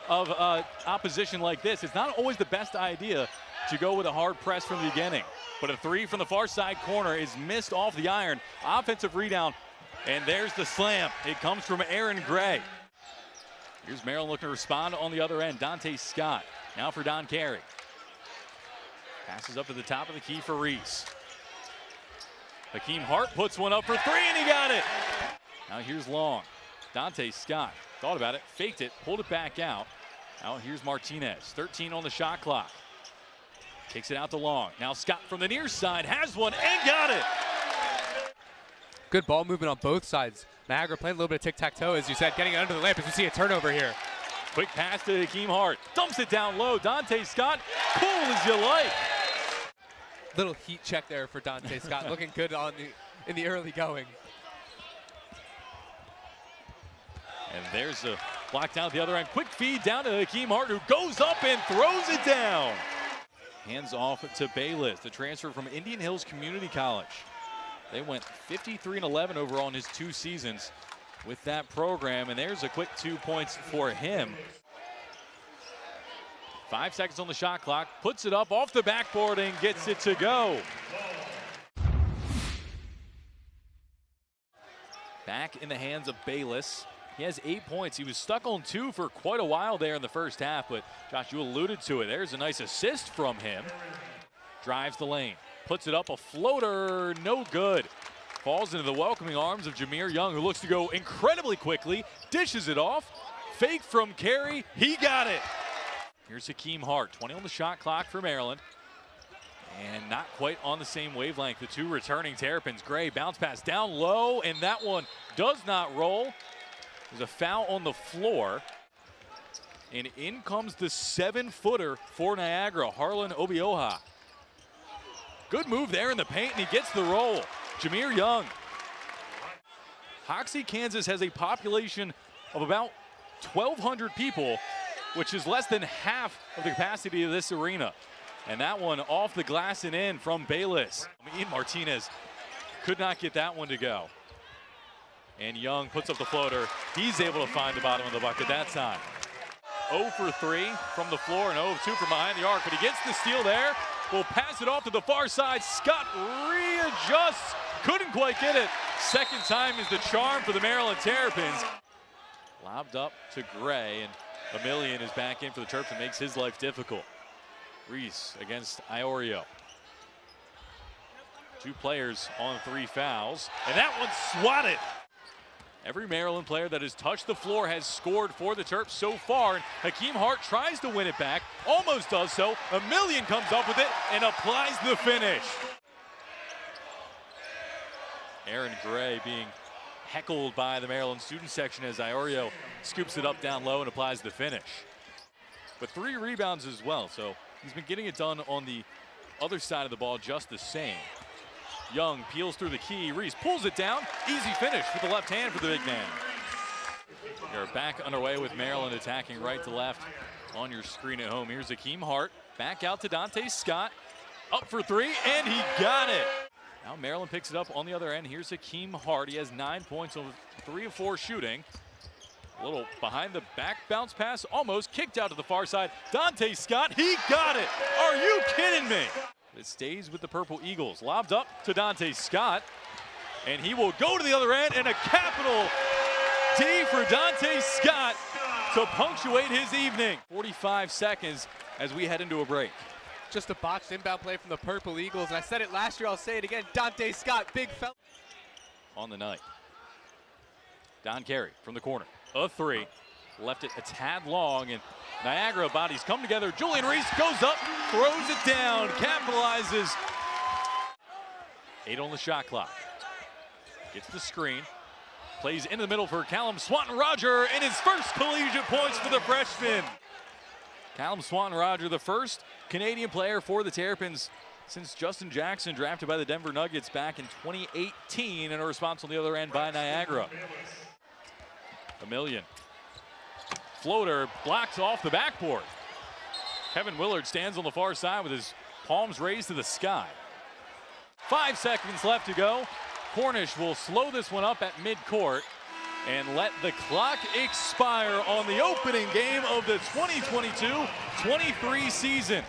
of opposition like this, it's not always the best idea to go with a hard press from the beginning. But a three from the far side corner is missed off the iron. Offensive rebound, and there's the slam. It comes from Aaron Gray. Here's Maryland looking to respond on the other end. Dante Scott, now for Don Carey. Passes up to the top of the key for Reese. Hakeem Hart puts one up for three, and he got it. Now here's Long. Dante Scott thought about it, faked it, pulled it back out. Now here's Martinez, 13 on the shot clock. Kicks it out to Long. Now Scott from the near side has one and got it. Good ball movement on both sides. Niagara playing a little bit of tic-tac-toe, as you said, getting it under the lamp as we see a turnover here. Quick pass to Hakeem Hart. Dumps it down low. Dante Scott, cool as you like. Little heat check there for Dante Scott, looking good in the early going. And there's a block down at the other end. Quick feed down to Hakeem Hart, who goes up and throws it down. Hands off to Bayless, the transfer from Indian Hills Community College. They went 53-11 overall in his 2 seasons with that program, and there's a quick 2 points for him. 5 seconds on the shot clock, puts it up off the backboard and gets it to go. Back in the hands of Bayless. He has 8 points. He was stuck on 2 for quite a while there in the first half, but Josh, you alluded to it. There's a nice assist from him. Drives the lane, puts it up, a floater, no good. Falls into the welcoming arms of Jameer Young, who looks to go incredibly quickly, dishes it off. Fake from Carey, he got it. Here's Hakeem Hart, 20 on the shot clock for Maryland. And not quite on the same wavelength. The 2 returning Terrapins. Gray, bounce pass down low, and that one does not roll. There's a foul on the floor. And in comes the 7-footer for Niagara, Harlan Obioha. Good move there in the paint, and he gets the roll. Jameer Young. Hoxie, Kansas has a population of about 1,200 people, which is less than half of the capacity of this arena. And that one off the glass and in from Bayless. Ian Martinez could not get that one to go. And Young puts up the floater. He's able to find the bottom of the bucket that time. 0 for 3 from the floor and 0 of 2 from behind the arc, but he gets the steal there. Will pass it off to the far side. Scott readjusts, couldn't quite get it. Second time is the charm for the Maryland Terrapins. Lobbed up to Gray, and Emilian is back in for the Terps and makes his life difficult. Reese against Iorio. 2 players on 3 fouls, and that one's swatted. Every Maryland player that has touched the floor has scored for the Terps so far. And Hakeem Hart tries to win it back, almost does so. Emilian comes up with it and applies the finish. Aaron Gray being heckled by the Maryland student section as Iorio scoops it up down low and applies the finish. But 3 rebounds as well, so he's been getting it done on the other side of the ball just the same. Young peels through the key. Reese pulls it down. Easy finish with the left hand for the big man. You're back underway with Maryland attacking right to left on your screen at home. Here's Hakeem Hart. Back out to Dante Scott. Up for 3, and he got it. Now Maryland picks it up on the other end. Here's Hakeem Hart. He has 9 points on 3 of 4 shooting. A little behind the back bounce pass, almost kicked out to the far side. Dante Scott, he got it. Are you kidding me? It stays with the Purple Eagles. Lobbed up to Dante Scott, and he will go to the other end, and a capital D for Dante Scott to punctuate his evening. 45 seconds as we head into a break. Just a botched inbound play from the Purple Eagles, and I said it last year, I'll say it again. Dante Scott, big fella. On the night. Don Carey from the corner. A 3. Left it a tad long, and Niagara bodies come together. Julian Reese goes up, throws it down, capitalizes. 8 on the shot clock. Gets the screen. Plays into the middle for Callum Swanton-Roger, and his first collegiate points for the freshman. Callum Swanton-Roger, the first Canadian player for the Terrapins since Justin Jackson, drafted by the Denver Nuggets back in 2018, and a response on the other end by Niagara. Emilian. Floater blocked off the backboard. Kevin Willard stands on the far side with his palms raised to the sky. 5 seconds left to go. Cornish will slow this one up at midcourt. and let the clock expire on the opening game of the 2022-23 season.